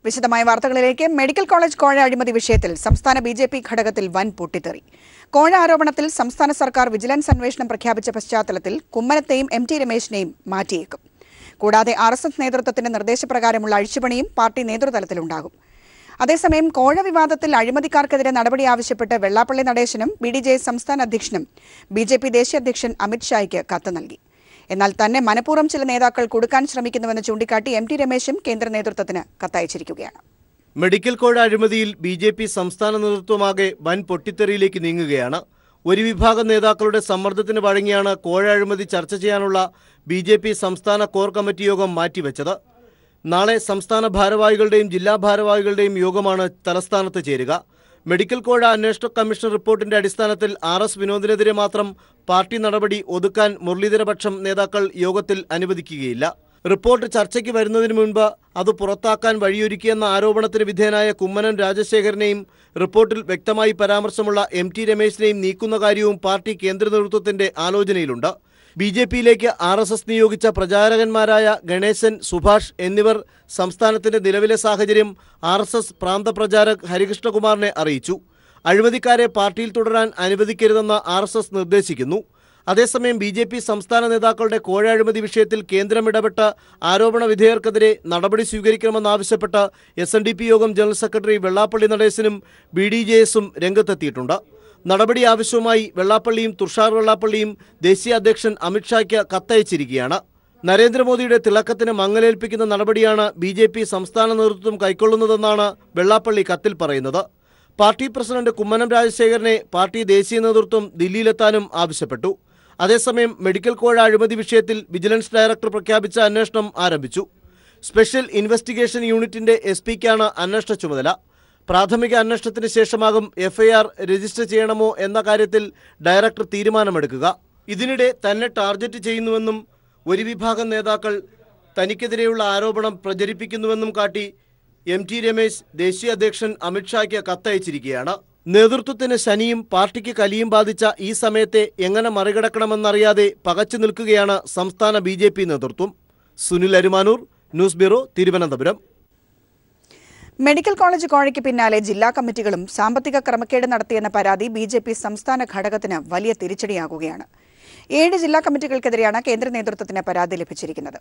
വിശദമായ വാർത്തകളിലേക്ക്. Medical college കോഴ അഴിമതി വിഷയത്തിൽ സംസ്ഥാന ബിജെപി ഘടകത്തിൽ വൻ പൊട്ടിത്തെറി. കോഴ ആരോപണത്തിൽ സംസ്ഥാന സർക്കാർ വിജിലൻസ് അന്വേഷണം പ്രഖ്യാപിച്ച പശ്ചാത്തലത്തിൽ കുമ്മനത്തെയും MT രമേശിനെയും മാറ്റിയേക്കും. കൂടാതെ RSS നേതൃത്വത്തിന്റെ നിർദ്ദേശപ്രകാരമുള്ള അഴിച്ചുപണിയും പാർട്ടി നേതൃതലത്തിലുണ്ടാകും. അതേസമയം കോഴ വിവാദത്തിൽ അഴിമതിക്കാർക്കെതിരെ നടപടി ആവശ്യപ്പെട്ട് വെള്ളാപ്പള്ളി നടേശനും BDJS സംസ്ഥാന അധ്യക്ഷനും BJP ദേശീയ അധ്യക്ഷൻ അമിത് ഷായ്ക്ക് കത്ത് നൽകി. എന്നാൽ തന്നെ മനഃപൂർവ്വം ചില നേതാക്കൾ കൊടുക്കാൻ ശ്രമിക്കുന്നുവെന്ന് ചൂണ്ടിക്കാട്ടി MT രമേശും കേന്ദ്ര നേതൃത്വത്തിന് കത്തയച്ചിരിക്കുകയാണ്. മെഡിക്കൽ കോഴ അഴിമതിയിൽ BJP സംസ്ഥാന നേതൃത്വമാകെ വൻ പൊട്ടിത്തെറിയിലേക്ക് നീങ്ങുകയാണ്. ഒരു വിഭാഗം നേതാക്കളുടെ സമ്മർദ്ദത്തിന് വഴങ്ങിയാണ് കോഴ അഴിമതി ചർച്ച ചെയ്യാനുള്ള BJP സംസ്ഥാന കോർ കമ്മിറ്റി യോഗം മാറ്റിവെച്ചത്. നാളെ സംസ്ഥാന ഭാരവാഹികളുടെയും ജില്ലാ ഭാരവാഹികളുടെയും യോഗമാണ് തലസ്ഥാനത്ത് ചേരുക. മെഡിക്കൽ കോഴ അന്വേഷണ കമ്മീഷൻ റിപ്പോർട്ടിന്റെ അടിസ്ഥാനത്തിൽ RS വിനോദിനെതിരെ മാത്രം പാർട്ടി നടപടി ഒതുക്കാൻ മുരളീധരപക്ഷം നേതാക്കൾ യോഗത്തിൽ അനുവദിക്കുകയില്ല. റിപ്പോർട്ട് ചർച്ചയ്ക്ക് വരുന്നതിന് മുൻപ് അത് പുറത്താക്കാൻ വഴിയൊരുക്കിയെന്ന ആരോപണത്തിന് വിധേയനായ കുമ്മനം രാജശേഖരനെയും റിപ്പോർട്ടിൽ വ്യക്തമായി പരാമർശമുള്ള MT രമേശിനെയും നീക്കുന്ന കാര്യവും പാർട്ടി കേന്ദ്ര നേതൃത്വത്തിന്റെ ആലോചനയിലുണ്ട്. BJPയിലേക്ക് RSS നിയോഗിച്ച പ്രചാരകന്മാരായ ഗണേശൻ, സുഭാഷ് എന്നിവർ സംസ്ഥാനത്തിന്റെ നിലവിലെ സാഹചര്യം RSS പ്രാന്തപ്രചാരക് ഹരികൃഷ്ണകുമാറിനെ അറിയിച്ചു. അഴിമതിക്കാരെ പാർട്ടിയിൽ തുടരാൻ അനുവദിക്കരുതെന്ന് RSS നിർദ്ദേശിക്കുന്നു. അതേസമയം BJP സംസ്ഥാന നേതാക്കളുടെ കോഴ അഴിമതി വിഷയത്തിൽ കേന്ദ്രം ഇടപെട്ട ആരോപണ വിധേയർക്കെതിരെ നടപടി സ്വീകരിക്കണമെന്നാവശ്യപ്പെട്ട് SNDP യോഗം ജനറൽ സെക്രട്ടറി വെള്ളാപ്പള്ളി നടേശനും BDJSും രംഗത്തെത്തിയിട്ടുണ്ട്. നടപടി ആവശ്യവുമായി വെള്ളാപ്പള്ളിയും തുഷാർ വെള്ളാപ്പള്ളിയും ദേശീയ അധ്യക്ഷൻ അമിത് ഷായ്ക്ക് കത്തയച്ചിരിക്കുകയാണ്. നരേന്ദ്രമോദിയുടെ തിളക്കത്തിന് മങ്ങലേൽപ്പിക്കുന്ന നടപടിയാണ് BJP സംസ്ഥാന നേതൃത്വം കൈക്കൊള്ളുന്നതെന്നാണ് വെള്ളാപ്പള്ളി കത്തിൽ പറയുന്നത്. പാർട്ടി പ്രസിഡന്റ് കുമ്മനം രാജശേഖരനെ പാർട്ടി ദേശീയ നേതൃത്വം ദില്ലിയിലെത്താനും ആവശ്യപ്പെട്ടു. അതേസമയം മെഡിക്കൽ കോഴ അഴിമതി വിഷയത്തിൽ വിജിലൻസ് ഡയറക്ടർ പ്രഖ്യാപിച്ച അന്വേഷണം ആരംഭിച്ചു. സ്പെഷ്യൽ ഇൻവെസ്റ്റിഗേഷൻ യൂണിറ്റിന്റെ SP-ക്കാണ് അന്വേഷണ ചുമതല. പ്രാഥമിക അന്വേഷണത്തിന് ശേഷമാകും FIR രജിസ്റ്റർ ചെയ്യണമോ എന്ന കാര്യത്തിൽ ഡയറക്ടർ തീരുമാനമെടുക്കുക. ഇതിനിടെ തന്നെ ടാർഗറ്റ് ചെയ്യുന്നുവെന്നും ഒരു വിഭാഗം നേതാക്കൾ തനിക്കെതിരെയുള്ള ആരോപണം പ്രചരിപ്പിക്കുന്നുവെന്നും കാട്ടി MT രമേശ് ദേശീയ അധ്യക്ഷൻ അമിത് ഷായ്ക്ക് കത്തയച്ചിരിക്കുകയാണ്. നേതൃത്വത്തിന് ശനിയും പാർട്ടിക്ക് കലിയും ബാധിച്ച ഈ സമയത്തെ എങ്ങനെ മറികടക്കണമെന്നറിയാതെ പകച്ചു നിൽക്കുകയാണ് സംസ്ഥാന BJP നേതൃത്വം. Sunil Arumanoor, news bureau, Thiruvananthapuram. Medical college കോഴയ്ക്ക് പിന്നാലെ ജില്ലാ കമ്മിറ്റികളും സാമ്പത്തിക ക്രമക്കേട് നടത്തിയെന്ന പരാതി BJP സംസ്ഥാന ഘടകത്തിന് വലിയ തിരിച്ചടിയാകുകയാണ്. 7 ജില്ലാ കമ്മിറ്റികൾക്കെതിരെയാണ് കേന്ദ്ര നേതൃത്വത്തിന് പരാതി ലഭിച്ചിരിക്കുന്നത്.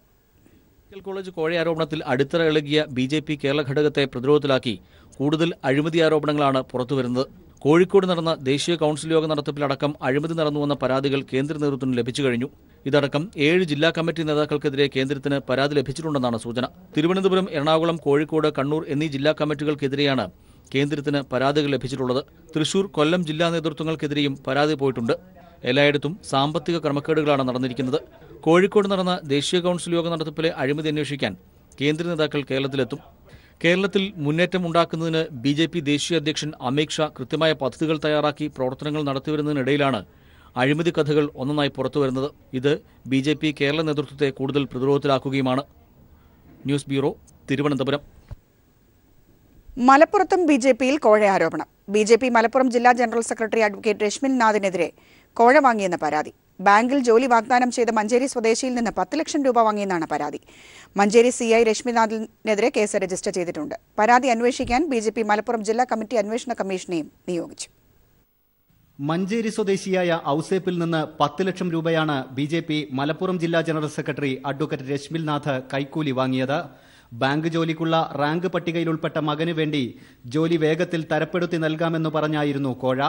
മെഡിക്കൽ കോളേജ് കോഴ ആരോപണത്തിൽ അടിത്തറ ഇളകിയ BJP കേരള ഘടകത്തെ പ്രതിരോധത്തിലാക്കി കൂടുതൽ അഴിമതി ആരോപണങ്ങളാണ് പുറത്തുവരുന്നത്. കോഴിക്കോട് നടന്ന ദേശീയ കൗൺസിൽ യോഗ നടത്തിപ്പിലടക്കം അഴിമതി നടന്നുവെന്ന പരാതികൾ കേന്ദ്ര നേതൃത്വത്തിന് ലഭിച്ചു കഴിഞ്ഞു. ഇതടക്കം 7 ജില്ലാ കമ്മിറ്റി നേതാക്കൾക്കെതിരെ കേന്ദ്രത്തിന് പരാതി ലഭിച്ചിട്ടുണ്ടെന്നാണ് സൂചന. തിരുവനന്തപുരം, എറണാകുളം, കോഴിക്കോട്, കണ്ണൂർ എന്നീ ജില്ലാ കമ്മിറ്റികൾക്കെതിരെയാണ് കേന്ദ്രത്തിന് പരാതികൾ ലഭിച്ചിട്ടുള്ളത്. തൃശൂർ, കൊല്ലം ജില്ലാ നേതൃത്വങ്ങൾക്കെതിരെയും പരാതി പോയിട്ടുണ്ട്. എല്ലായിടത്തും സാമ്പത്തിക ക്രമക്കേടുകളാണ് നടന്നിരിക്കുന്നത്. കോഴിക്കോട് നടന്ന ദേശീയ കൗൺസിൽ യോഗ നടത്തിപ്പിലെ അഴിമതി അന്വേഷിക്കാൻ കേന്ദ്ര നേതാക്കൾ കേരളത്തിലെത്തും. കേരളത്തിൽ മുന്നേറ്റം ഉണ്ടാക്കുന്നതിന് BJP ദേശീയ അധ്യക്ഷൻ അമിത് ഷാ കൃത്യമായ പദ്ധതികൾ തയ്യാറാക്കി പ്രവർത്തനങ്ങൾ നടത്തിവരുന്നതിനിടയിലാണ് അഴിമതി കഥകൾ ഒന്നൊന്നായി പുറത്തുവരുന്നത്. ഇത് BJP കേരള നേതൃത്വത്തെ കൂടുതൽ പ്രതിരോധത്തിലാക്കുകയുമാണ്. News bureau, Thiruvananthapuram. മലപ്പുറത്തും BJPയിൽ കോഴ ആരോപണം. BJP മലപ്പുറം ജില്ലാ ജനറൽ സെക്രട്ടറി അഡ്വക്കേറ്റ് രശ്മിൽ നാഥിനെതിരെ കോഴ വാങ്ങിയെന്ന പരാതി. ബാങ്കിൽ ജോലി വാഗ്ദാനം ചെയ്ത മഞ്ചേരി സ്വദേശിയിൽ നിന്ന് 10 ലക്ഷം രൂപ വാങ്ങിയെന്നാണ് പരാതി. മഞ്ചേരി CI രശ്മിനാഥിനെതിരെ കേസ് രജിസ്റ്റർ ചെയ്തിട്ടുണ്ട്. പരാതി അന്വേഷിക്കാൻ BJP മലപ്പുറം ജില്ലാ കമ്മിറ്റി അന്വേഷണ കമ്മീഷനെയും നിയോഗിച്ചു. മഞ്ചേരി സ്വദേശിയായ ഔസേപ്പിൽ നിന്ന് 10 ലക്ഷം രൂപയാണ് BJP മലപ്പുറം ജില്ലാ general secretary advocate Rashmil Nath കൈക്കൂലി വാങ്ങിയത്. ബാങ്ക് ജോലിക്കുള്ള റാങ്ക് പട്ടികയിൽ ഉൾപ്പെട്ട മകന് വേണ്ടി ജോലി വേഗത്തിൽ തരപ്പെടുത്തി നൽകാമെന്ന് പറഞ്ഞായിരുന്നു കോഴ.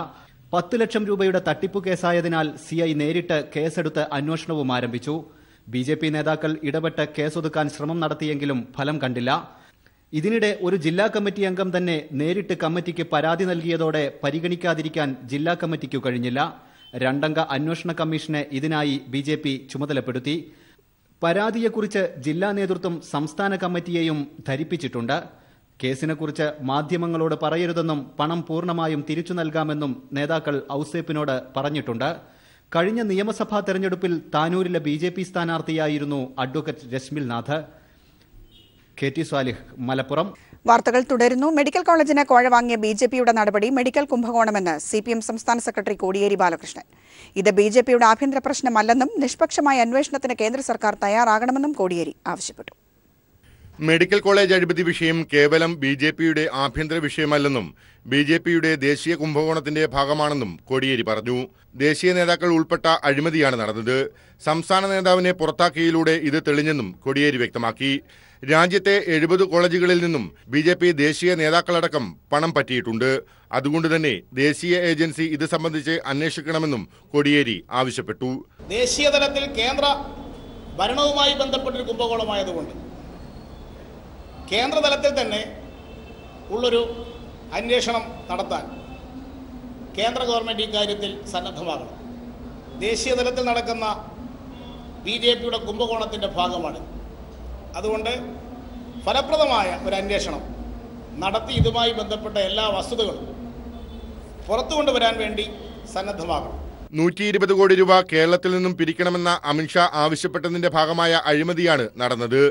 10 ലക്ഷം രൂപയുടെ തട്ടിപ്പു കേസായതിനാൽ CI നേരിട്ട് കേസെടുത്ത് അന്വേഷണവും ആരംഭിച്ചു. BJP നേതാക്കൾ ഇടപെട്ട് കേസൊതുക്കാൻ ശ്രമം നടത്തിയെങ്കിലും ഫലം കണ്ടില്ല. ഇതിനിടെ ഒരു ജില്ലാ കമ്മിറ്റി അംഗം തന്നെ നേരിട്ട് കമ്മിറ്റിക്ക് പരാതി നൽകിയതോടെ പരിഗണിക്കാതിരിക്കാൻ ജില്ലാ കമ്മിറ്റിക്കു കഴിഞ്ഞില്ല. 2 അംഗ അന്വേഷണ കമ്മീഷനെ ഇതിനായി BJP ചുമതലപ്പെടുത്തി. പരാതിയെക്കുറിച്ച് ജില്ലാ നേതൃത്വം സംസ്ഥാന കമ്മിറ്റിയെയും ധരിപ്പിച്ചിട്ടുണ്ട്. കേസിനെക്കുറിച്ച് മാധ്യമങ്ങളോട് പറയരുതെന്നും പണം പൂർണ്ണമായും തിരിച്ചു നൽകാമെന്നും നേതാക്കൾ ഔസേപ്പിനോട് പറഞ്ഞിട്ടുണ്ട്. കഴിഞ്ഞ നിയമസഭാ തെരഞ്ഞെടുപ്പിൽ താനൂരിലെ BJP സ്ഥാനാർത്ഥിയായിരുന്നു അഡ്വക്കേറ്റ് രശ്മിൽ നാഥ്. KT സ്വാലിഹ്, മലപ്പുറം. വാർത്തകൾ തുടരുന്നു. മെഡിക്കൽ കോളേജിന് കോഴ വാങ്ങിയ BJPയുടെ നടപടി മെഡിക്കൽ കുംഭകോണമെന്ന് CPM സംസ്ഥാന സെക്രട്ടറി കോടിയേരി ബാലകൃഷ്ണൻ. ഇത് BJPയുടെ ആഭ്യന്തര പ്രശ്നമല്ലെന്നും നിഷ്പക്ഷമായ അന്വേഷണത്തിന് കേന്ദ്ര സർക്കാർ തയ്യാറാകണമെന്നും കോടിയേരി ആവശ്യപ്പെട്ടു. മെഡിക്കൽ കോളേജ് അഴിമതി വിഷയം കേവലം ബിജെപിയുടെ ആഭ്യന്തര വിഷയമല്ലെന്നും ബിജെപിയുടെ ദേശീയ കുംഭകോണത്തിന്റെ ഭാഗമാണെന്നും കോടിയേരി പറഞ്ഞു. ദേശീയ നേതാക്കൾ ഉൾപ്പെട്ട അഴിമതിയാണ് നടന്നത്. സംസ്ഥാന നേതാവിനെ പുറത്താക്കിയതിലൂടെ ഇത് തെളിഞ്ഞെന്നും കോടിയേരി വ്യക്തമാക്കി. രാജ്യത്തെ 70 കോളേജുകളിൽ നിന്നും ബിജെപി ദേശീയ നേതാക്കളടക്കം പണം പറ്റിയിട്ടുണ്ട്. അതുകൊണ്ട് തന്നെ ദേശീയ ഏജൻസി ഇത് സംബന്ധിച്ച് അന്വേഷിക്കണമെന്നും കോടിയേരി ആവശ്യപ്പെട്ടു. ദേശീയ തലത്തിൽ കേന്ദ്ര ഭരണവുമായി ബന്ധപ്പെട്ടൊരു കുംഭകോണമായതുകൊണ്ട് കേന്ദ്രതലത്തിൽ തന്നെ ഉള്ളൊരു അന്വേഷണം നടത്താൻ കേന്ദ്ര ഗവൺമെൻറ് ഇക്കാര്യത്തിൽ സന്നദ്ധമാകണം. ദേശീയ തലത്തിൽ നടക്കുന്ന ബിജെപിയുടെ കുംഭകോണത്തിൻ്റെ ഭാഗമാണ്. അതുകൊണ്ട് ഫലപ്രദമായ ഒരു അന്വേഷണം നടത്തി ഇതുമായി ബന്ധപ്പെട്ട എല്ലാ വസ്തുതകളും പുറത്തു കൊണ്ടുവരാൻ വേണ്ടി സന്നദ്ധമാകണം. 120 കോടി രൂപ കേരളത്തിൽ നിന്നും പിരിക്കണമെന്ന അമിത്ഷാ ആവശ്യപ്പെട്ടതിന്റെ ഭാഗമായ അഴിമതിയാണ് നടന്നത്.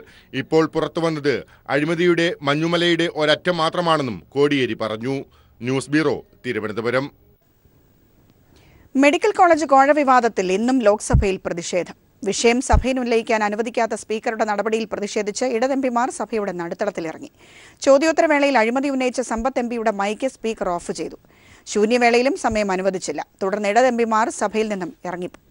ഇപ്പോൾ പുറത്തുവന്നത് അഴിമതിയുടെ മഞ്ഞുമലയുടെ ഒരറ്റം മാത്രമാണെന്നും കോടിയേരി പറഞ്ഞു. News bureau, Thiruvananthapuram. Medical college കോഴ വിവാദത്തിൽ ഇന്നും ലോക്സഭയിൽ പ്രതിഷേധം. വിഷയം സഭയിൽ ഉന്നയിക്കാൻ അനുവദിക്കാത്ത സ്പീക്കറുടെ നടപടിയിൽ പ്രതിഷേധിച്ച് ഇടത് എംപിമാർ സഭയുടെ നടുത്തളത്തിലിറങ്ങി. ചോദ്യോത്തരവേളയിൽ അഴിമതി ഉന്നയിച്ച സമ്പത്ത് എംപിയുടെ മൈക്ക് സ്പീക്കർ ഓഫ് ചെയ്തു. ശൂന്യവേളയിലും സമയം അനുവദിച്ചില്ല. തുടർന്ന് ഇടത് എംപിമാർ സഭയിൽ നിന്നും ഇറങ്ങിപ്പോയി.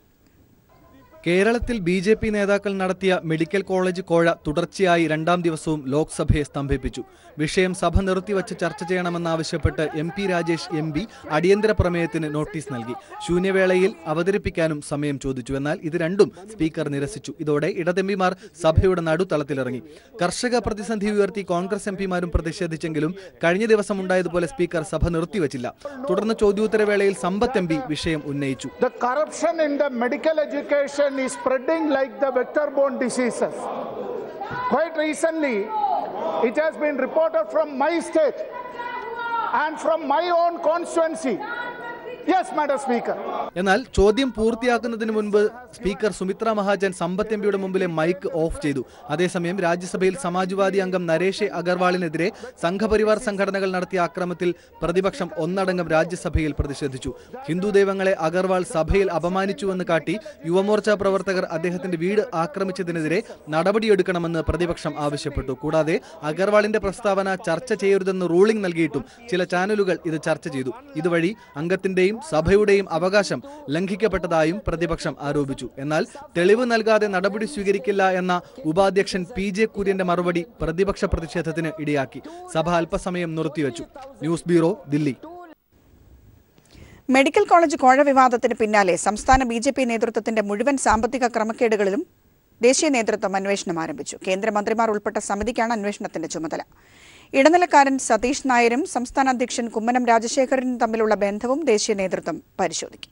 കേരളത്തിൽ ബിജെപി നേതാക്കൾ നടത്തിയ മെഡിക്കൽ കോളേജ് കോഴ തുടർച്ചയായി 2ാം ദിവസവും ലോക്സഭയെ സ്തംഭിപ്പിച്ചു. വിഷയം സഭ നിർത്തിവച്ച് ചർച്ച ചെയ്യണമെന്നാവശ്യപ്പെട്ട് MP രാജേഷ് MP അടിയന്തര പ്രമേയത്തിന് നോട്ടീസ് നൽകി. ശൂന്യവേളയിൽ അവതരിപ്പിക്കാനും സമയം ചോദിച്ചു. എന്നാൽ ഇത് രണ്ടും സ്പീക്കർ നിരസിച്ചു. ഇതോടെ ഇടതെമ്പിമാർ സഭയുടെ നടുത്തളത്തിലിറങ്ങി. കർഷക പ്രതിസന്ധി ഉയർത്തി കോൺഗ്രസ് എംപിമാരും പ്രതിഷേധിച്ചെങ്കിലും കഴിഞ്ഞ ദിവസം ഉണ്ടായതുപോലെ സ്പീക്കർ സഭ നിർത്തിവച്ചില്ല. തുടർന്ന് ചോദ്യോത്തരവേളയിൽ സമ്പത്ത് MP വിഷയം ഉന്നയിച്ചു. Is spreading like the vector-borne diseases. Quite recently, it has been reported from my state and from my own constituency. Yes, Madam Speaker. എന്നാൽ ചോദ്യം പൂർത്തിയാക്കുന്നതിന് മുൻപ് സ്പീക്കർ സുമിത്ര മഹാജൻ സമ്പത്ത് എംപിയുടെ മുമ്പിലെ മൈക്ക് ഓഫ് ചെയ്തു. അതേസമയം രാജ്യസഭയിൽ സമാജ്വാദി അംഗം നരേഷ് അഗർവാളിനെതിരെ സംഘപരിവാർ സംഘടനകൾ നടത്തിയ ആക്രമത്തിൽ പ്രതിപക്ഷം ഒന്നടങ്കം രാജ്യസഭയിൽ പ്രതിഷേധിച്ചു. ഹിന്ദു ദൈവങ്ങളെ അഗർവാൾ സഭയിൽ അപമാനിച്ചുവെന്ന് കാട്ടി യുവമോർച്ച പ്രവർത്തകർ അദ്ദേഹത്തിന്റെ വീട് ആക്രമിച്ചതിനെതിരെ നടപടിയെടുക്കണമെന്ന് പ്രതിപക്ഷം ആവശ്യപ്പെട്ടു. കൂടാതെ അഗർവാളിന്റെ പ്രസ്താവന ചർച്ച ചെയ്യരുതെന്ന് റൂളിംഗ് നൽകിയിട്ടും ചില ചാനലുകൾ ഇത് ചർച്ച ചെയ്തു. ഇതുവഴി അംഗത്തിന്റെയും സഭയുടെയും അവകാശം ലംഘിക്കപ്പെട്ടതായും പ്രതിപക്ഷം ആരോപിച്ചു. എന്നാൽ തെളിവ് നൽകാതെ നടപടി സ്വീകരിക്കില്ല എന്ന ഉപാധ്യക്ഷൻ PJ കുര്യന്റെ മറുപടി പ്രതിപക്ഷ പ്രതിഷേധത്തിന് ഇടയാക്കി. സഭ അല്പസമയം നിർത്തിവച്ചു. News bureau, Delhi. Medical college കോഴ വിവാദത്തിന് പിന്നാലെ സംസ്ഥാന BJP നേതൃത്വത്തിന്റെ മുഴുവൻ സാമ്പത്തിക ക്രമക്കേടുകളിലും ദേശീയ നേതൃത്വം അന്വേഷണം ആരംഭിച്ചു. കേന്ദ്രമന്ത്രിമാർ ഉൾപ്പെട്ട സമിതിക്കാണ് അന്വേഷണത്തിന്റെ ചുമതല. ഇടനിലക്കാരൻ സതീഷ് നായരും സംസ്ഥാന അധ്യക്ഷൻ കുമ്മനം രാജശേഖരനും തമ്മിലുള്ള ബന്ധവും ദേശീയ നേതൃത്വം പരിശോധിക്കും.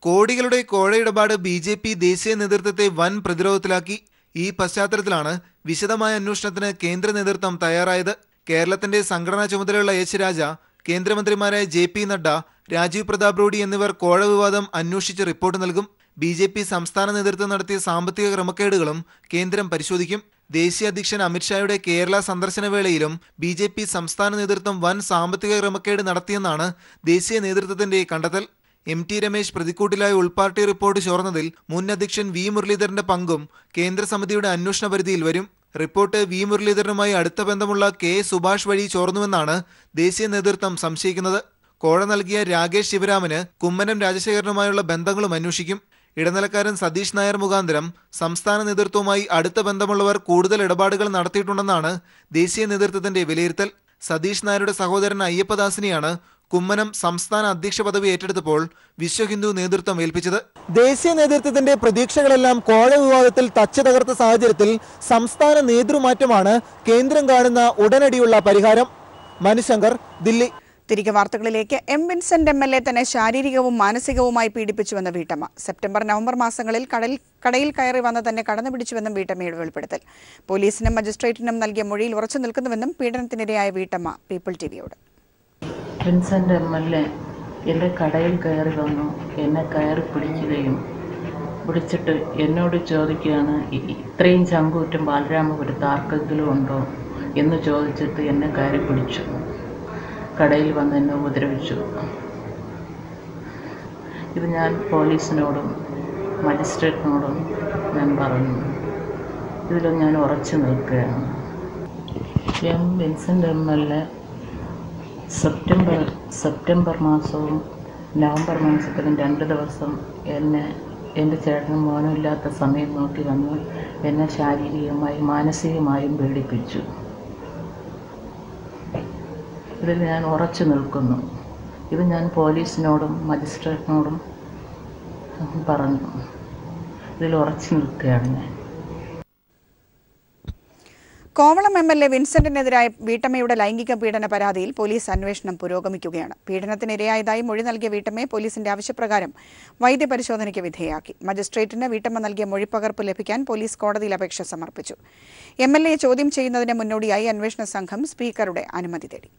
കോടികളുടെ കോഴ ഇടപാട് BJP ദേശീയ നേതൃത്വത്തെ വൻ പ്രതിരോധത്തിലാക്കി. ഈ പശ്ചാത്തലത്തിലാണ് വിശദമായ അന്വേഷണത്തിന് കേന്ദ്ര നേതൃത്വം തയ്യാറായത്. കേരളത്തിന്റെ സംഘടനാ ചുമതലയുള്ള H. രാജ, കേന്ദ്രമന്ത്രിമാരായ JP നഡ്ഡ, രാജീവ് പ്രതാപ് റൂഡി എന്നിവർ കോഴ വിവാദം അന്വേഷിച്ച് റിപ്പോർട്ട് നൽകും. BJP സംസ്ഥാന നേതൃത്വം നടത്തിയ സാമ്പത്തിക ക്രമക്കേടുകളും കേന്ദ്രം പരിശോധിക്കും. ദേശീയ അധ്യക്ഷൻ അമിത്ഷായുടെ കേരള സന്ദർശന വേളയിലും BJP സംസ്ഥാന നേതൃത്വം വൻ സാമ്പത്തിക ക്രമക്കേട് നടത്തിയെന്നാണ് ദേശീയ നേതൃത്വത്തിന്റെ കണ്ടെത്തൽ. MT രമേശ് പ്രതിക്കൂട്ടിലായ ഉൾപാർട്ടി റിപ്പോർട്ട് ചോർന്നതിൽ മുൻ അധ്യക്ഷൻ V. മുരളീധരന്റെ പങ്കും കേന്ദ്ര സമിതിയുടെ അന്വേഷണ പരിധിയിൽ വരും. Report V. മുരളീധരനുമായി അടുത്ത ബന്ധമുള്ള K. സുഭാഷ് വഴി ചോർന്നുവെന്നാണ് ദേശീയ നേതൃത്വം സംശയിക്കുന്നത്. കോഴ നൽകിയ രാകേഷ് ശിവരാമന് കുമ്മനം രാജശേഖരനുമായുള്ള ബന്ധങ്ങളും അന്വേഷിക്കും. ഇടനിലക്കാരൻ സതീഷ് നായർ മുഖാന്തരം സംസ്ഥാന നേതൃത്വവുമായി അടുത്ത ബന്ധമുള്ളവർ കൂടുതൽ ഇടപാടുകൾ നടത്തിയിട്ടുണ്ടെന്നാണ് ദേശീയ നേതൃത്വത്തിന്റെ വിലയിരുത്തൽ. സതീഷ് നായരുടെ സഹോദരൻ അയ്യപ്പദാസിനെയാണ് കുമ്മനം സംസ്ഥാന അധ്യക്ഷ പദവി ഏറ്റെടുത്തപ്പോൾ വിശ്വ ഹിന്ദു നേതൃത്വം ഏൽപ്പിച്ചത്. ദേശീയ നേതൃത്വത്തിന്റെ പ്രതീക്ഷകളെല്ലാം കോഴ വിവാദത്തിൽ തച്ചു തകർത്ത സാഹചര്യത്തിൽ സംസ്ഥാന നേതൃമാറ്റമാണ് കേന്ദ്രം കാണുന്ന ഉടനടിയുള്ള പരിഹാരം. മനുശങ്കർ, ദില്ലി. തിരികെ വാർത്തകളിലേക്ക്. M. വിൻസെന്റ് MLA തന്നെ ശാരീരികവും മാനസികവുമായി പീഡിപ്പിച്ചുവെന്ന വീട്ടമ്മ. സെപ്റ്റംബർ നവംബർ മാസങ്ങളിൽ കടയിൽ കയറി വന്ന് തന്നെ കടന്നുപിടിച്ചുവെന്നും വീട്ടമ്മയുടെ വെളിപ്പെടുത്തൽ. പോലീസിനും മജിസ്ട്രേറ്റിനും നൽകിയ മൊഴിയിൽ ഉറച്ചു നിൽക്കുന്നുവെന്നും പീഡനത്തിനിരയായ വീട്ടമ്മ പീപ്പിൾ TVയോട്. വിൻസെന്റ് MLA എൻ്റെ കടയിൽ കയറി വന്നു, എന്നെ കയറി പിടിച്ചിട്ട് എന്നോട് ചോദിക്കുകയാണ്, ഇത്രയും ചങ്കൂറ്റം ബാലരാമപുരത്ത് ആർക്കെങ്കിലും ഉണ്ടോ എന്ന് ചോദിച്ചിട്ട് എന്നെ കയറി പിടിച്ചു. കടയിൽ വന്ന് എന്നെ ഉപദ്രവിച്ചു. ഇത് ഞാൻ പോലീസിനോടും മജിസ്ട്രേറ്റിനോടും ഞാൻ പറഞ്ഞു. ഇതിൽ ഞാൻ ഉറച്ചു നിൽക്കുകയാണ്. എം വിൻസെൻ്റ് MLA സെപ്റ്റംബർ മാസവും നവംബർ മാസത്തിലും 2 ദിവസം എൻ്റെ ചേട്ടനും മോനും ഇല്ലാത്ത സമയം നോക്കി വന്ന് എന്നെ ശാരീരികമായും മാനസികമായും പീഡിപ്പിച്ചു. ഇതിൽ ഞാൻ ഉറച്ചു നിൽക്കുന്നു. ഇത് ഞാൻ പോലീസിനോടും മജിസ്ട്രേറ്റിനോടും പറഞ്ഞു. ഇതിൽ ഉറച്ചു നിൽക്കുകയാണ് ഞാൻ. കോവളം MLA വിൻസെന്റിനെതിരായ വീട്ടമ്മയുടെ ലൈംഗിക പീഡന പരാതിയിൽ പോലീസ് അന്വേഷണം പുരോഗമിക്കുകയാണ്. പീഡനത്തിനിരയായതായി മൊഴി നൽകിയ വീട്ടമ്മയെ പോലീസിന്റെ ആവശ്യപ്രകാരം വൈദ്യപരിശോധനയ്ക്ക് വിധേയമാക്കി. മജിസ്ട്രേറ്റിന് വീട്ടമ്മ നൽകിയ മൊഴിപ്പകർപ്പ് ലഭിക്കാൻ പോലീസ് കോടതിയിൽ അപേക്ഷ സമർപ്പിച്ചു. MLA ചോദ്യം ചെയ്യുന്നതിന് മുന്നോടിയായി അന്വേഷണ സംഘം സ്പീക്കറുടെ അനുമതി തേടി.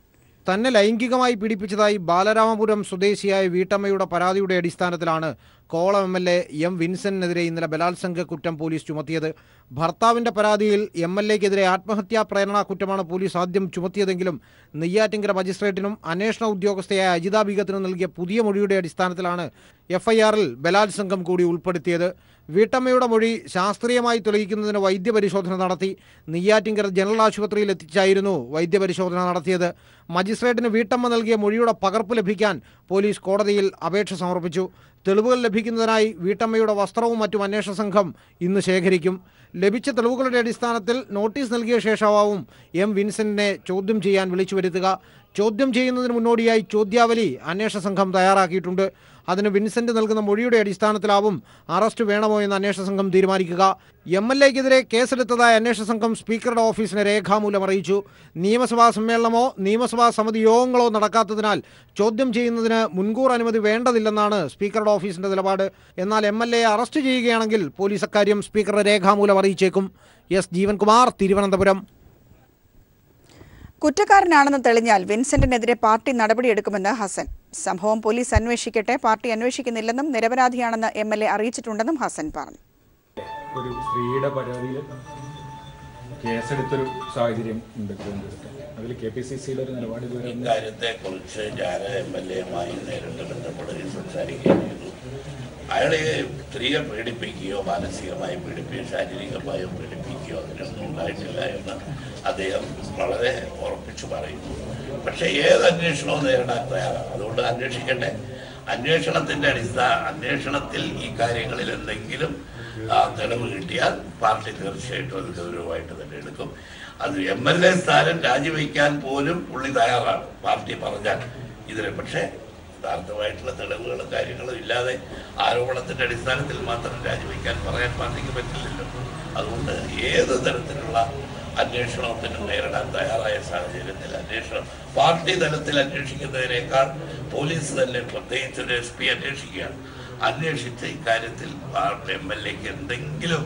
തന്നെ ലൈംഗികമായി പീഡിപ്പിച്ചതായി ബാലരാമപുരം സ്വദേശിയായ വീട്ടമ്മയുടെ പരാതിയുടെ അടിസ്ഥാനത്തിലാണ് കോവളം MLA എം വിൻസെന്റിനെതിരെ ഇന്നലെ ബലാത്സംഗ കുറ്റം പോലീസ് ചുമത്തിയത്. ഭർത്താവിന്റെ പരാതിയിൽ MLAക്കെതിരെ ആത്മഹത്യാ പ്രേരണാ കുറ്റമാണ് പോലീസ് ആദ്യം ചുമത്തിയതെങ്കിലും നെയ്യാറ്റിങ്കര മജിസ്ട്രേറ്റിനും അന്വേഷണ ഉദ്യോഗസ്ഥയായ അജിത ബീഗത്തിനും നൽകിയ പുതിയ മൊഴിയുടെ അടിസ്ഥാനത്തിലാണ് FIRൽ ബലാത്സംഗം കൂടി ഉൾപ്പെടുത്തിയത്. വീട്ടമ്മയുടെ മൊഴി ശാസ്ത്രീയമായി തെളിയിക്കുന്നതിന് വൈദ്യപരിശോധന നടത്തി. നെയ്യാറ്റിങ്കര ജനറൽ ആശുപത്രിയിൽ എത്തിച്ചായിരുന്നു വൈദ്യപരിശോധന നടത്തിയത്. മജിസ്ട്രേറ്റിന് വീട്ടമ്മ നൽകിയ മൊഴിയുടെ പകർപ്പ് ലഭിക്കാൻ പോലീസ് കോടതിയിൽ അപേക്ഷ സമർപ്പിച്ചു. തെളിവുകൾ ലഭിക്കുന്നതിനായി വീട്ടമ്മയുടെ വസ്ത്രവും മറ്റും അന്വേഷണ സംഘം ഇന്ന് ശേഖരിക്കും. ലഭിച്ച തെളിവുകളുടെ അടിസ്ഥാനത്തിൽ നോട്ടീസ് നൽകിയ ശേഷമാവും എം വിൻസെന്റിനെ ചോദ്യം ചെയ്യാൻ വിളിച്ചു വരുത്തുക. ചോദ്യം ചെയ്യുന്നതിന് മുന്നോടിയായി ചോദ്യാവലി അന്വേഷണ സംഘം തയ്യാറാക്കിയിട്ടുണ്ട്. അതിന് വിൻസെന്റ് നൽകുന്ന മൊഴിയുടെ അടിസ്ഥാനത്തിലാവും അറസ്റ്റ് വേണമോ എന്ന് അന്വേഷണ സംഘം തീരുമാനിക്കുക. MLAക്കെതിരെ കേസെടുത്തതായ അന്വേഷണ സംഘം സ്പീക്കറുടെ ഓഫീസിനെ രേഖാമൂലം അറിയിച്ചു. നിയമസഭാ സമ്മേളനമോ നിയമസഭാ സമിതി യോഗങ്ങളോ നടക്കാത്തതിനാൽ ചോദ്യം ചെയ്യുന്നതിന് മുൻകൂർ അനുമതി വേണ്ടതില്ലെന്നാണ് സ്പീക്കറുടെ ഓഫീസിന്റെ നിലപാട്. എന്നാൽ MLAയെ അറസ്റ്റ് ചെയ്യുകയാണെങ്കിൽ പോലീസ് അക്കാര്യം സ്പീക്കറുടെ രേഖാമൂലം അറിയിച്ചേക്കും. എസ് ജീവൻകുമാർ, തിരുവനന്തപുരം. കുറ്റക്കാരനാണെന്ന് തെളിഞ്ഞാൽ വിൻസെന്റിനെതിരെ പാർട്ടി നടപടിയെടുക്കുമെന്ന് ഹസൻ. സംഭവം പോലീസ് അന്വേഷിക്കട്ടെ, പാർട്ടി അന്വേഷിക്കുന്നില്ലെന്നും നിരപരാധിയാണെന്ന് MLA അറിയിച്ചിട്ടുണ്ടെന്നും ഹസൻ പറഞ്ഞു. ഒരു സ്ത്രീയുടെ പരാതിയിൽ കേസെടുത്തൊരു സാഹചര്യം ഉണ്ട്. അതിൽ KPCCയുടെ ഒരു നിലപാട് ഇക്കാര്യത്തെക്കുറിച്ച് ഞാൻ MLAയുമായി നേരിട്ട് ബന്ധപ്പെടുകയും സംസാരിക്കുകയും ചെയ്തു. അയാളെ സ്ത്രീയെ പീഡിപ്പിക്കുകയോ മാനസികമായി പീഡിപ്പിക്കുകയോ ശാരീരികമായോ പീഡിപ്പിക്കുകയോ അതിനൊന്നും ഉണ്ടായിട്ടില്ല എന്ന് അദ്ദേഹം വളരെ ഉറപ്പിച്ചു പറയുന്നു. പക്ഷേ ഏത് അന്വേഷണവും നേരിടാൻ തയ്യാറാണ്. അതുകൊണ്ട് അന്വേഷിക്കട്ടെ. അന്വേഷണത്തിൽ ഈ കാര്യങ്ങളിൽ എന്തെങ്കിലും തെളിവ് കിട്ടിയാൽ പാർട്ടി തീർച്ചയായിട്ടും അത് ഗൗരവമായിട്ട് തന്നെ എടുക്കും. അത് MLA സ്ഥാനം രാജിവെക്കാൻ പോലും പുള്ളി തയ്യാറാണ് പാർട്ടി പറഞ്ഞാൽ ഇതിന്. പക്ഷേ യഥാർത്ഥമായിട്ടുള്ള തെളിവുകളും കാര്യങ്ങളും ഇല്ലാതെ ആരോപണത്തിന്റെ അടിസ്ഥാനത്തിൽ മാത്രം രാജിവെക്കാൻ പറയാൻ പാർട്ടിക്ക് പറ്റില്ലല്ലോ. അതുകൊണ്ട് ഏത് തരത്തിലുള്ള അന്വേഷണത്തിനും നേരിടാൻ തയ്യാറായ സാഹചര്യത്തിൽ അന്വേഷണം പാർട്ടി തലത്തിൽ അന്വേഷിക്കുന്നതിനേക്കാൾ പോലീസ് തന്നെ പ്രത്യേകിച്ച് SP അന്വേഷിക്കുകയാണ്. അന്വേഷിച്ച് ഇക്കാര്യത്തിൽ MLAക്ക് എന്തെങ്കിലും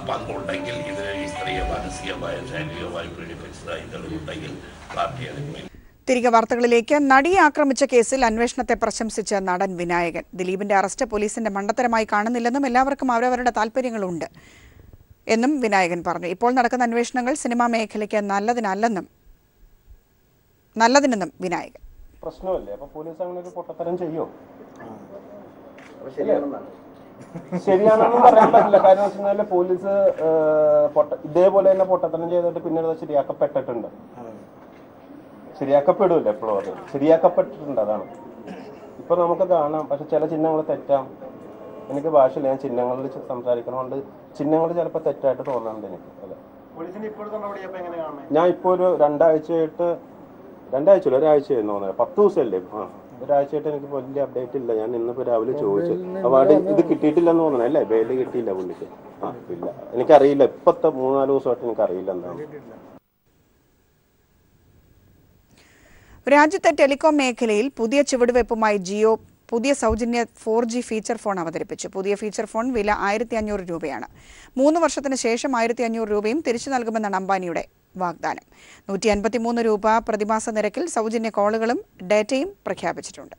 പങ്കുണ്ടെങ്കിൽ ഇതിന് ഈ സ്ത്രീയെ മാനസികമായും ശാരീരികമായും പീഡിപ്പിച്ചതായി തെളിവുണ്ടെങ്കിൽ പാർട്ടി അനുഭവിക്കും. തിരികെ വാർത്തകളിലേക്ക്. നടിയെ ആക്രമിച്ച കേസിൽ അന്വേഷണത്തെ പ്രശംസിച്ച നടൻ വിനായകൻ. ദിലീപിന്റെ അറസ്റ്റ് പോലീസിന്റെ മണ്ടത്തരമായി കാണുന്നില്ലെന്നും എല്ലാവർക്കും അവരവരുടെ താല്പര്യങ്ങളുണ്ട് എന്നും വിനായകൻ പറഞ്ഞു. ഇപ്പോൾ നടക്കുന്ന അന്വേഷണങ്ങൾ സിനിമാ മേഖലയ്ക്ക് നല്ലതിനെന്നും വിനായകൻ. പ്രശ്നമല്ലേ? അപ്പൊ പോലീസ് അങ്ങനെ ഒരു പൊട്ടത്തരം ചെയ്യോ? ശരിയാണെന്നും പറയാൻ പറ്റില്ല. കാര്യം വെച്ചാൽ പോലീസ് ഇതേപോലെ തന്നെ പൊട്ടത്തരം ചെയ്തിട്ട് പിന്നീട് ശരിയാക്കപ്പെട്ടിട്ടുണ്ട്. ശരിയാക്കപ്പെടൂല്ലേ? എപ്പോഴും അത് ശരിയാക്കപ്പെട്ടിട്ടുണ്ട്. അതാണ് ഇപ്പൊ നമുക്ക് കാണാം. പക്ഷെ ചില ചിഹ്നങ്ങൾ തെറ്റാം. എനിക്ക് ഭാഷയില്ല, ഞാൻ ചിഹ്നങ്ങളിൽ സംസാരിക്കണോണ്ട് ചിഹ്നങ്ങൾ ചിലപ്പോൾ തെറ്റായിട്ട് തോന്നാറുണ്ട് എനിക്ക്. അല്ലെ, ഞാൻ ഇപ്പോൾ ഒരു ഒരാഴ്ചയായിരുന്നു തോന്നുന്നത്. 10 ദിവസമല്ലേ? ഒരാഴ്ചയായിട്ട് എനിക്ക് വലിയ അപ്ഡേറ്റ് ഇല്ല. ഞാൻ ഇന്നിപ്പോ രാവിലെ ചോദിച്ചു. അവാർഡ് ഇത് കിട്ടിയിട്ടില്ലെന്ന് തോന്നണേ അല്ലേ? ബെയില് കിട്ടിയില്ല പുള്ളിക്ക്. ഇല്ല, എനിക്കറിയില്ല. ഇപ്പത്തെ 3-4 ദിവസമായിട്ട് എനിക്കറിയില്ല എന്താണ്. രാജ്യത്തെ ടെലികോം മേഖലയിൽ പുതിയ ചുവടുവയ്പുമായി ജിയോ പുതിയ സൗജന്യ 4G ഫീച്ചർ ഫോൺ അവതരിപ്പിച്ചു. പുതിയ ഫീച്ചർ ഫോൺ വില 1500 രൂപയാണ്. 3 വർഷത്തിന് ശേഷം 1500 രൂപയും തിരിച്ചു നൽകുമെന്നാണ് അംബാനിയുടെ വാഗ്ദാനം. 153 രൂപ പ്രതിമാസ നിരക്കിൽ സൗജന്യ കോളുകളും ഡേറ്റയും പ്രഖ്യാപിച്ചിട്ടുണ്ട്.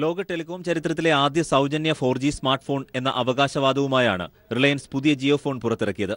ലോക ടെലികോം ചരിത്രത്തിലെ ആദ്യ സൗജന്യ 4G സ്മാർട്ട് ഫോൺ എന്ന അവകാശവാദവുമായാണ് റിലയൻസ് പുതിയ ജിയോ ഫോൺ പുറത്തിറക്കിയത്.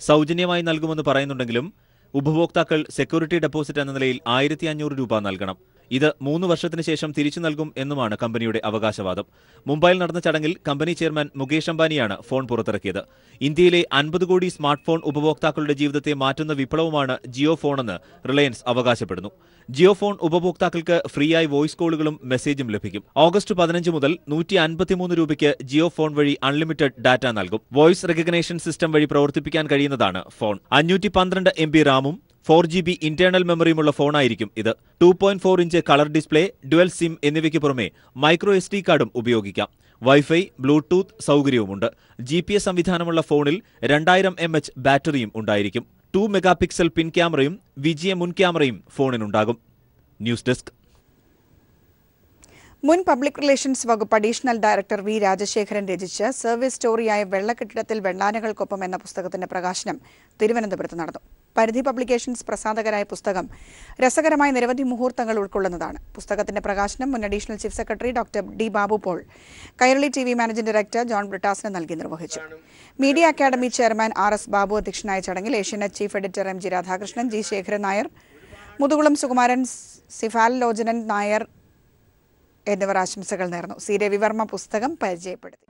സൗജന്യമായി നൽകുമെന്ന് പറയുന്നുണ്ടെങ്കിലും ഉപഭോക്താക്കൾ സെക്യൂരിറ്റി ഡെപ്പോസിറ്റ് എന്ന നിലയിൽ 1500 രൂപ നൽകണം. ഇത് 3 വർഷത്തിന് ശേഷം തിരിച്ചു നൽകും എന്നുമാണ് കമ്പനിയുടെ അവകാശവാദം. മുംബൈയിൽ നടന്ന ചടങ്ങിൽ കമ്പനി ചെയർമാൻ മുകേഷ് അംബാനിയാണ് ഫോൺ പുറത്തിറക്കിയത്. ഇന്ത്യയിലെ 50 കോടി സ്മാർട്ട് ഫോൺ ഉപഭോക്താക്കളുടെ ജീവിതത്തെ മാറ്റുന്ന വിപ്ലവമാണ് ജിയോ ഫോണെന്ന് റിലയൻസ് അവകാശപ്പെടുന്നു. ജിയോ ഫോൺ ഉപഭോക്താക്കൾക്ക് ഫ്രീയായി വോയിസ് കോളുകളും മെസ്സേജും ലഭിക്കും. ഓഗസ്റ്റ് 15 മുതൽ 153 രൂപയ്ക്ക് ജിയോ ഫോൺ വഴി അൺലിമിറ്റഡ് ഡാറ്റ നൽകും. വോയിസ് റെക്കഗ്നേഷൻ സിസ്റ്റം വഴി പ്രവർത്തിപ്പിക്കാൻ കഴിയുന്നതാണ് ഫോൺ. 512 MB റാമും 4GB ഇന്റേണൽ മെമ്മറിയുമുള്ള ഫോണായിരിക്കും ഇത്. 2.4 inch colour display, dual SIM എന്നിവയ്ക്ക് പുറമെ മൈക്രോ SD കാർഡും ഉപയോഗിക്കാം. വൈഫൈ, ബ്ലൂടൂത്ത് സൗകര്യവുമുണ്ട്. GPS സംവിധാനമുള്ള ഫോണിൽ 2000 mAh ബാറ്ററിയും ഉണ്ടായിരിക്കും. 2 മെഗാപിക്സൽ പിൻ ക്യാമറയും VGA മുൻ ക്യാമറയും ഫോണിനുണ്ടാകും. News desk. മുൻ പബ്ലിക് റിലേഷൻസ് വകുപ്പ് അഡീഷണൽ ഡയറക്ടർ വി രാജശേഖരൻ രചിച്ച സർവീസ് സ്റ്റോറിയായ വെള്ളക്കെട്ടിടത്തിൽ വെള്ളാനകൾക്കൊപ്പം എന്ന പുസ്തകത്തിന്റെ പ്രകാശനം തിരുവനന്തപുരത്ത് നടന്നു. പരിധി പബ്ലിക്കേഷൻസ് പ്രസാധകരായ പുസ്തകം രസകരമായ നിരവധി മുഹൂർത്തങ്ങൾ ഉൾക്കൊള്ളുന്നതാണ്. പുസ്തകത്തിന്റെ പ്രകാശനം മുൻ additional chief secretary doctor D Babu Paul, Kairali TV managing director John ബ്രിട്ടാസിന് നൽകി നിർവഹിച്ചു. Media academy chairman RS Babu അധ്യക്ഷനായ ചടങ്ങിൽ Asianet chief editor MG Radhakrishnan, G Sekharan Nair, Muthukulam Sukumaran, സിഫാലോചനൻ നായർ എന്നിവർ ആശംസകൾ നേർന്നു. സി രവിവർമ്മ പുസ്തകം പരിചയപ്പെടുത്തി.